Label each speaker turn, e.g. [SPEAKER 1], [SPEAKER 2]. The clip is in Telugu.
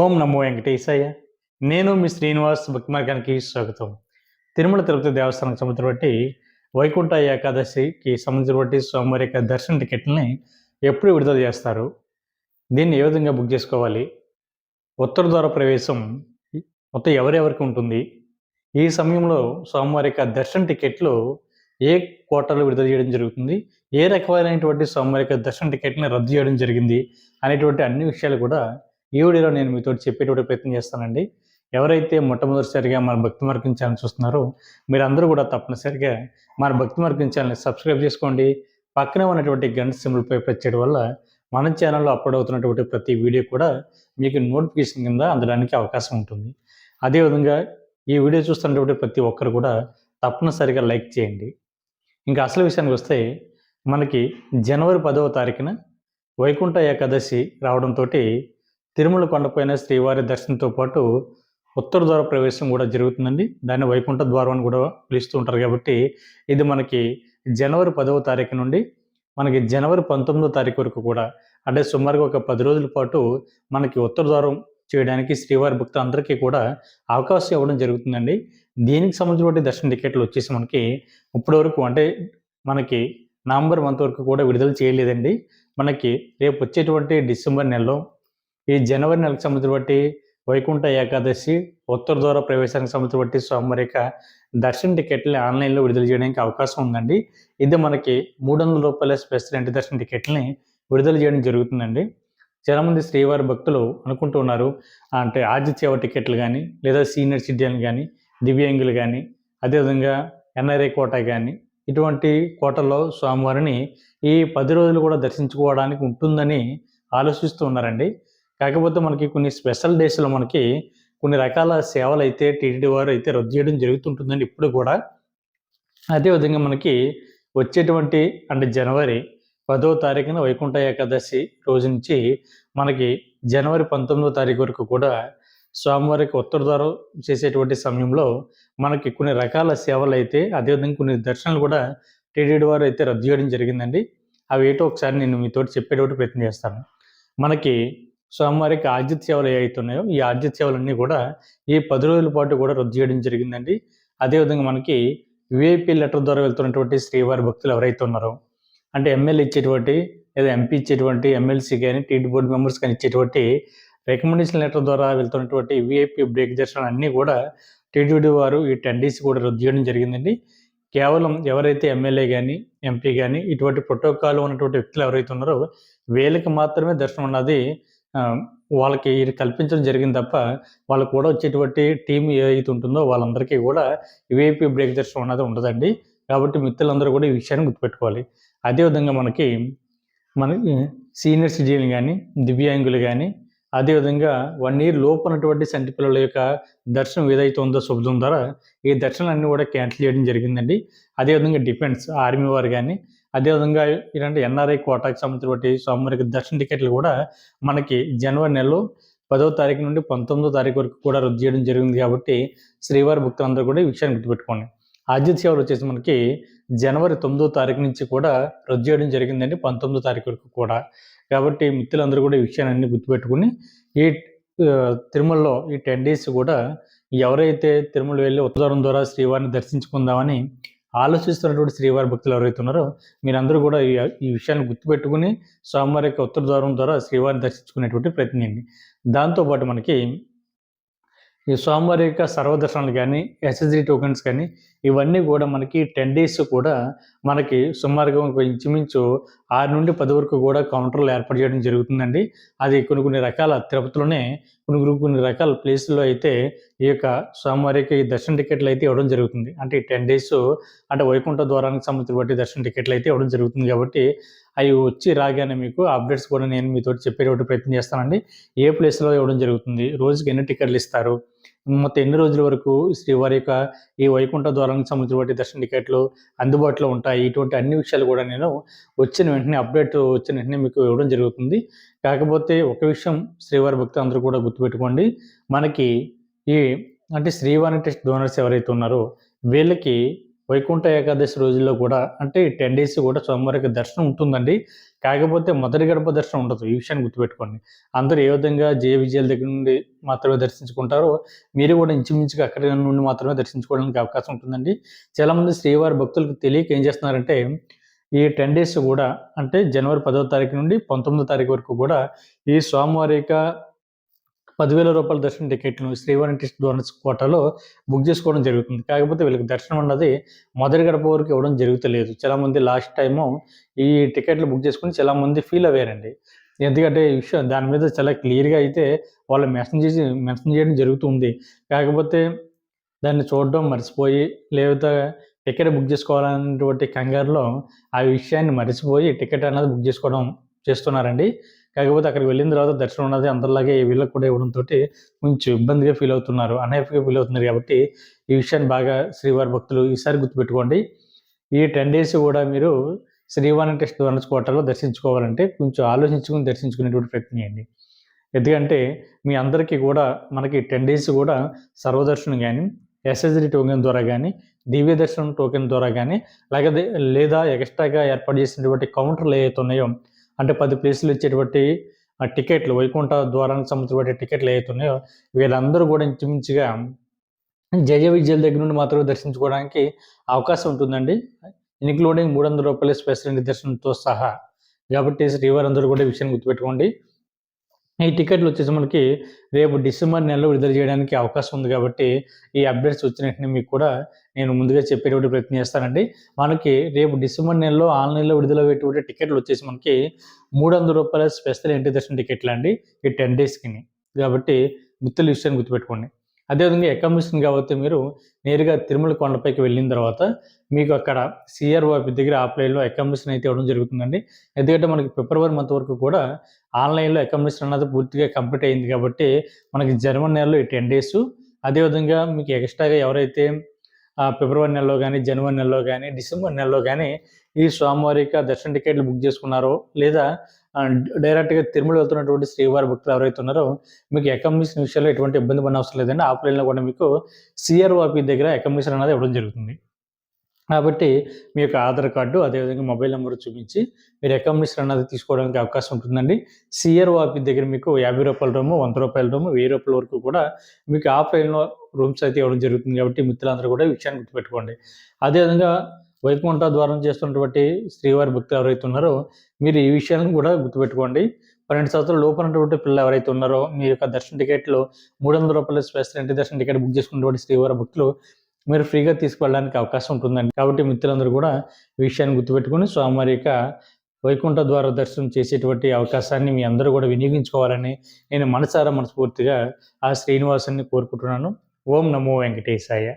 [SPEAKER 1] ఓం నమో వెంకటేశాయ. నేను మీ శ్రీనివాస్ భక్తి మార్గానికి స్వాగతం. తిరుమల తిరుపతి దేవస్థానం సంబంధించిన బట్టి వైకుంఠ ఏకాదశికి సంబంధించిన బట్టి స్వామివారి యొక్క దర్శన టికెట్లని ఎప్పుడు విడుదల చేస్తారు? దీన్ని ఏ విధంగా బుక్ చేసుకోవాలి? ఉత్తర ద్వార ప్రవేశం మొత్తం ఎవరెవరికి ఉంటుంది? ఈ సమయంలో స్వామివారి యొక్క దర్శన టికెట్లు ఏ కోటాలో విడుదల చేయడం జరుగుతుంది? ఏ రకమైనటువంటి స్వామివారి యొక్క దర్శన టికెట్ని రద్దు చేయడం జరిగింది? అనేటువంటి అన్ని విషయాలు కూడా ఈ వీడియోలో నేను మీతో చెప్పేటువంటి ప్రయత్నం చేస్తానండి. ఎవరైతే మొట్టమొదటిసారిగా మన భక్తి మార్గం ఛానల్ చూస్తున్నారో మీరందరూ కూడా తప్పనిసరిగా మన భక్తి మార్గం ఛానల్ని సబ్స్క్రైబ్ చేసుకోండి. పక్కనే ఉన్నటువంటి గంట సింబల్పై ప్రెస్ చేయడం వల్ల మన ఛానల్లో అప్లోడ్ అవుతున్నటువంటి ప్రతి వీడియో కూడా మీకు నోటిఫికేషన్ కింద అందడానికి అవకాశం ఉంటుంది. అదేవిధంగా ఈ వీడియో చూస్తున్నటువంటి ప్రతి ఒక్కరు కూడా తప్పనిసరిగా లైక్ చేయండి. ఇంకా అసలు విషయానికి వస్తే మనకి జనవరి 10వ తారీఖున వైకుంఠ ఏకాదశి రావడంతో తిరుమల కొండపైన శ్రీవారి దర్శనంతో పాటు ఉత్తర ద్వార ప్రవేశం కూడా జరుగుతుందండి. దాన్ని వైకుంఠ ద్వారం అని కూడా పిలుస్తూ ఉంటారు. కాబట్టి ఇది మనకి జనవరి 10వ తారీఖు నుండి మనకి జనవరి 19వ తారీఖు వరకు కూడా, అంటే సుమారుగా ఒక 10 రోజుల పాటు మనకి ఉత్తర ద్వారం చేయడానికి శ్రీవారి భక్తులందరికీ కూడా అవకాశం ఇవ్వడం జరుగుతుందండి. దీనికి సంబంధించిన దర్శన టికెట్లు వచ్చేసి మనకి ఇప్పటి వరకు అంటే మనకి నవంబర్ మంత్ వరకు కూడా విడుదల చేయలేదండి. మనకి రేపు వచ్చేటువంటి డిసెంబర్ నెలలో ఈ జనవరి నెలకు సంబంధించి వైకుంఠ ఏకాదశి ఉత్తర ద్వార ప్రవేశానికి సంబంధించి స్వామివారి యొక్క దర్శన టికెట్లని ఆన్లైన్లో విడుదల చేయడానికి అవకాశం ఉందండి. ఇది మనకి 300 రూపాయల స్పెషల్ ఎంట్రీ దర్శన టికెట్లని విడుదల చేయడం జరుగుతుందండి. చాలామంది శ్రీవారి భక్తులు అనుకుంటూ ఉన్నారు, అంటే ఆర్జిత టికెట్లు కానీ, లేదా సీనియర్ సిటిజన్ కానీ, దివ్యాంగులు కానీ, అదేవిధంగా ఎన్ఆర్ఐ కోటా కానీ, ఇటువంటి కోటల్లో స్వామివారిని ఈ 10 రోజులు కూడా దర్శించుకోవడానికి ఉంటుందని ఆలోచిస్తూ ఉన్నారండి. కాకపోతే మనకి కొన్ని స్పెషల్ డేస్లో మనకి కొన్ని రకాల సేవలు అయితే టీటీడీ వారు అయితే రద్దు చేయడం జరుగుతుంటుందండి ఇప్పుడు కూడా. అదేవిధంగా మనకి వచ్చేటువంటి అంటే జనవరి 10వ తారీఖున వైకుంఠ ఏకాదశి రోజు నుంచి మనకి జనవరి 19వ తారీఖు వరకు కూడా స్వామివారికి ఉత్తర ద్వారం చేసేటువంటి సమయంలో మనకి కొన్ని రకాల సేవలు అయితే, అదేవిధంగా కొన్ని దర్శనాలు కూడా టీటీడీ వారు అయితే రద్దు చేయడం జరిగిందండి. అవి ఏంటో ఒకసారి నేను మీతో చెప్పేటువంటి ప్రయత్నం చేస్తాను. మనకి స్వామివారికి ఆర్జిత సేవలు ఏవైతే ఉన్నాయో ఈ ఆర్జిత సేవలన్నీ కూడా ఈ 10 రోజుల పాటు కూడా రద్దు చేయడం జరిగిందండి. అదేవిధంగా మనకి విఐపి లెటర్ ద్వారా వెళ్తున్నటువంటి శ్రీవారి భక్తులు ఎవరైతే ఉన్నారో, అంటే ఎమ్మెల్యే ఇచ్చేటువంటి లేదా ఎంపీ ఇచ్చేటువంటి ఎమ్మెల్సీ కానీ టీడీ బోర్డు మెంబర్స్ కానీ ఇచ్చేటువంటి రికమెండేషన్ లెటర్ ద్వారా వెళ్తున్నటువంటి విఐపి బ్రేక్ దర్శనాలు అన్నీ కూడా టీటీడీ వారు ఈ 10 days కూడా రద్దు చేయడం జరిగిందండి. కేవలం ఎవరైతే ఎమ్మెల్యే కానీ, ఎంపీ కానీ ఇటువంటి ప్రోటోకాల్ ఉన్నటువంటి వ్యక్తులు ఎవరైతే ఉన్నారో వీళ్ళకి మాత్రమే దర్శనం అన్నది వాళ్ళకి ఇది కల్పించడం జరిగింది తప్ప వాళ్ళకు కూడా వచ్చేటువంటి టీం ఏదైతే ఉంటుందో వాళ్ళందరికీ కూడా విఐపి బ్రేక్ దర్శనం అన్నది ఉండదండి. కాబట్టి మిత్రులందరూ కూడా ఈ విషయాన్ని గుర్తుపెట్టుకోవాలి. అదేవిధంగా మనకి సీనియర్ సిటిజన్లు కానీ, దివ్యాంగులు కానీ, అదేవిధంగా 1 year లోపు ఉన్నటువంటి సంటి పిల్లల యొక్క దర్శనం ఏదైతే ఉందో శుభ్రం ద్వారా ఈ దర్శనాలన్నీ కూడా క్యాన్సిల్ చేయడం జరిగిందండి. అదేవిధంగా డిఫెన్స్ ఆర్మీ వారు కానీ, అదేవిధంగా ఇలాంటి ఎన్ఆర్ఐ కోటాకి సంబంధించినటువంటి స్వామివారికి దర్శన టికెట్లు కూడా మనకి జనవరి నెలలో 10వ తారీఖు నుండి 19వ తారీఖు వరకు కూడా రద్దు చేయడం జరిగింది. కాబట్టి శ్రీవారి భక్తులందరూ కూడా ఈ విషయాన్ని గుర్తుపెట్టుకోండి. ఆర్జిత సేవలు వచ్చేసి మనకి జనవరి 9వ తారీఖు నుంచి కూడా రద్దు చేయడం జరిగిందండి, 19వ తారీఖు వరకు కూడా. కాబట్టి మిత్రులందరూ కూడా ఈ విషయాన్ని గుర్తుపెట్టుకుని ఈ తిరుమలలో ఈ 10 days కూడా ఎవరైతే తిరుమల వెళ్ళి ఉత్తరం ద్వారా శ్రీవారిని దర్శించుకుందామని ఆలోచిస్తున్నటువంటి శ్రీవారి భక్తులు ఎవరైతే ఉన్నారో మీరందరూ కూడా ఈ విషయాన్ని గుర్తుపెట్టుకుని స్వామివారి యొక్క ఉత్తర ద్వారం ద్వారా శ్రీవారిని దర్శించుకునేటువంటి ప్రయత్నం చేయండి. దాంతోపాటు మనకి ఈ స్వామివారి యొక్క సర్వదర్శనాలు కానీ, ఎస్ఎస్డి టోకెన్స్ కానీ ఇవన్నీ కూడా మనకి 10 days కూడా మనకి సుమారుగా ఇంచుమించు 6 నుండి 10 వరకు కూడా కౌంటర్లు ఏర్పాటు చేయడం జరుగుతుందండి. అది కొన్ని రకాల తిరుపతిలోనే కొన్ని రకాల ప్లేసుల్లో అయితే ఈ యొక్క స్వామివారికి దర్శన టికెట్లు అయితే ఇవ్వడం జరుగుతుంది. అంటే 10 days అంటే వైకుంఠ ద్వారానికి సంబంధించిన దర్శన టికెట్లు అయితే ఇవ్వడం జరుగుతుంది. కాబట్టి అవి వచ్చి రాగానే మీకు అప్డేట్స్ కూడా నేను మీతో చెప్పేటువంటి ప్రయత్నం చేస్తానండి. ఏ ప్లేస్లో ఇవ్వడం జరుగుతుంది, రోజుకి ఎన్ని టికెట్లు ఇస్తారు, మొత్తం ఎన్ని రోజుల వరకు శ్రీవారి యొక్క ఈ వైకుంఠ ద్వారానికి సంబంధించిన దర్శన టికెట్లు అందుబాటులో ఉంటాయి. ఇటువంటి అన్ని విషయాలు కూడా నేను వచ్చిన వెంటనే మీకు ఇవ్వడం జరుగుతుంది. కాకపోతే ఒక విషయం శ్రీవారి భక్తులు అందరూ కూడా గుర్తుపెట్టుకోండి, మనకి ఈ అంటే శ్రీవారి టెస్ట్ డోనర్స్ ఎవరైతే ఉన్నారో వీళ్ళకి వైకుంఠ ఏకాదశి రోజుల్లో కూడా అంటే 10 డేస్ కూడా స్వామివారికి దర్శనం ఉంటుందండి. కాకపోతే మొదటి గడప దర్శనం ఉండదు. ఈ విషయాన్ని గుర్తుపెట్టుకోండి. అందరూ ఏ విధంగా జయ విజయాల దగ్గర నుండి మాత్రమే దర్శించుకుంటారో, మీరు కూడా ఇంచుమించుగా అక్కడి నుండి మాత్రమే దర్శించుకోవడానికి అవకాశం ఉంటుందండి. చాలామంది శ్రీవారి భక్తులకు తెలియక ఏం చేస్తున్నారంటే, ఈ 10 డేస్ కూడా అంటే జనవరి 10వ తారీఖు నుండి 19వ తారీఖు వరకు కూడా ఈ స్వామివారి యొక్క రూ. 10,000 దర్శనం టికెట్‌ను శ్రీవారి టికెట్స్ కోటాలో బుక్ చేసుకోవడం జరుగుతుంది. కాకపోతే వీళ్ళకి దర్శనం అన్నది మొదటి గడప వరకు ఇవ్వడం జరుగుతలేదు. చాలామంది లాస్ట్ టైము ఈ టికెట్లు బుక్ చేసుకొని చాలామంది ఫీల్ అయ్యారండి. ఎందుకంటే ఈ విషయం దాని మీద చాలా క్లియర్‌గా అయితే వాళ్ళు మెన్షన్ చేయడం జరుగుతుంది. కాకపోతే దాన్ని చూడడం మర్చిపోయి లేదా టికెట్ బుక్ చేసుకోవాలనేటువంటి కంగారులో ఆ విషయాన్ని మర్చిపోయి టికెట్ అన్నది బుక్ చేసుకోవడం చేస్తున్నారండి. కాకపోతే అక్కడికి వెళ్ళిన తర్వాత దర్శనం అన్నది అందరిలాగే వీళ్ళకి కూడా ఇవ్వడంతోటి కొంచెం ఇబ్బందిగా ఫీల్ అవుతున్నారు. అన్‌హ్యాపీగా ఫీల్ అవుతున్నారు కాబట్టి ఈ విషయాన్ని బాగా శ్రీవారి భక్తులు ఈసారి గుర్తుపెట్టుకోండి. ఈ 10 డేస్ కూడా మీరు శ్రీవారి టెస్ట్ కోటలో దర్శించుకోవాలంటే కొంచెం ఆలోచించుకొని దర్శించుకునేటువంటి ప్రయత్నం చేయండి. ఎందుకంటే మీ అందరికీ కూడా మనకి 10 డేస్ కూడా సర్వదర్శనం గాని, ఎస్ఎస్‌డి టోకెన్ ద్వారా గాని, దివ్య దర్శనం టోకెన్ ద్వారా గాని లేదా ఎక్స్‌ట్రాగా ఏర్పాటు చేసినటువంటి కౌంటర్‌లు ఏవైతే ఉన్నాయో అంటే 10 ప్లేసులు ఇచ్చేటువంటి టికెట్లు వైకుంఠ ద్వారానికి సంబంధించినటువంటి టికెట్లు ఏవైతే ఉన్నాయో వీళ్ళందరూ కూడా ఇంచుమించుగా జయ విజయాల దగ్గర నుండి మాత్రమే దర్శించుకోవడానికి అవకాశం ఉంటుందండి. ఇన్‌క్లూడింగ్ రూ. 300 స్పెషల్ ఎంట్రీ దర్శనంతో సహా. కాబట్టి శ్రీవారందరూ కూడా ఈ విషయాన్ని గుర్తుపెట్టుకోండి. ఈ టికెట్లు వచ్చేసి మనకి రేపు డిసెంబర్ నెలలో విడుదల చేయడానికి అవకాశం ఉంది కాబట్టి ఈ అప్డేట్స్ వచ్చిన వెంటనే మీకు కూడా నేను ముందుగా చెప్పేటువంటి ప్రయత్నం చేస్తానండి. మనకి రేపు డిసెంబర్ నెలలో ఆన్‌లైన్‌లో విడుదలయ్యేటువంటి టికెట్లు వచ్చేసి మనకి రూ. 300 స్పెషల్ ఎంట్రీ దర్శనం టికెట్లండి. ఈ 10 డేస్‌కిని. కాబట్టి మిత్రులు ఈ విషయాన్ని గుర్తుపెట్టుకోండి. అదేవిధంగా అకామిడేషన్ కాబట్టి మీరు నేరుగా తిరుమల కొండపైకి వెళ్ళిన తర్వాత మీకు అక్కడ సీఆర్ఓ ఆఫీస్ దగ్గర ఆఫ్‌లైన్‌లో అకామిడేషన్ అయితే ఇవ్వడం జరుగుతుందండి. ఎందుకంటే మనకి ఫిబ్రవరి మంత్ వరకు కూడా ఆన్‌లైన్‌లో అకామిడేషన్ అన్నది పూర్తిగా కంప్లీట్ అయింది కాబట్టి మనకి జనవరి నెలలో ఈ 10 డేసు అదేవిధంగా మీకు ఎక్స్‌ట్రాగా ఎవరైతే ఫిబ్రవరి నెలలో గానీ, జనవరి నెలలో గానీ, డిసెంబర్ నెలలో గానీ ఈ స్వామివారి యొక్క దర్శన టికెట్లు బుక్ చేసుకున్నారో లేదా డైరెక్ట్‌గా తిరుమల వెళ్తున్నటువంటి శ్రీవారి భక్తులు ఎవరైతే ఉన్నారో మీకు అకామిడేషన్ విషయంలో ఎటువంటి ఇబ్బంది పడనవసరం లేదండి. ఆఫ్‌లైన్‌లో కూడా మీకు సీఆర్ఓ ఆఫీస్ దగ్గర అకామిడేషన్ అనేది ఇవ్వడం జరుగుతుంది. కాబట్టి మీ యొక్క ఆధార్ కార్డు అదేవిధంగా మొబైల్ నంబర్ చూపించి మీరు అకామిడేషన్ అన్నది తీసుకోవడానికి అవకాశం ఉంటుందండి. సీఆర్ఓ ఆఫీస్ దగ్గర మీకు రూ. 50 రూము, రూ. 100 రూము, రూ. 1000 వరకు కూడా మీకు ఆఫ్‌లైన్‌లో రూమ్స్ అయితే ఇవ్వడం జరుగుతుంది కాబట్టి మిత్రులందరూ కూడా ఈ విషయాన్ని గుర్తుపెట్టుకోండి. అదేవిధంగా వైకుంఠ ద్వారం చేస్తున్నటువంటి శ్రీవారి భక్తులు ఎవరైతే ఉన్నారో మీరు ఈ విషయాన్ని కూడా గుర్తుపెట్టుకోండి. 12 సంవత్సరాల లోపు ఉన్నటువంటి పిల్లలు ఎవరైతే ఉన్నారో మీ యొక్క దర్శన టికెట్‌లో రూ. 300 స్పెషల్ ఎంట్రీ దర్శన టికెట్ బుక్ చేసుకున్నటువంటి శ్రీవారి భక్తులు మీరు ఫ్రీగా తీసుకువెళ్ళడానికి అవకాశం ఉంటుందండి. కాబట్టి మిత్రులందరూ కూడా ఈ విషయాన్ని గుర్తుపెట్టుకొని స్వామివారి యొక్క వైకుంఠ ద్వార దర్శనం చేసేటువంటి అవకాశాన్ని మీ అందరూ కూడా వినియోగించుకోవాలని నేను మనసారా మనస్ఫూర్తిగా ఆ శ్రీనివాసుని కోరుకుంటున్నాను. ఓం నమో వెంకటేశాయ.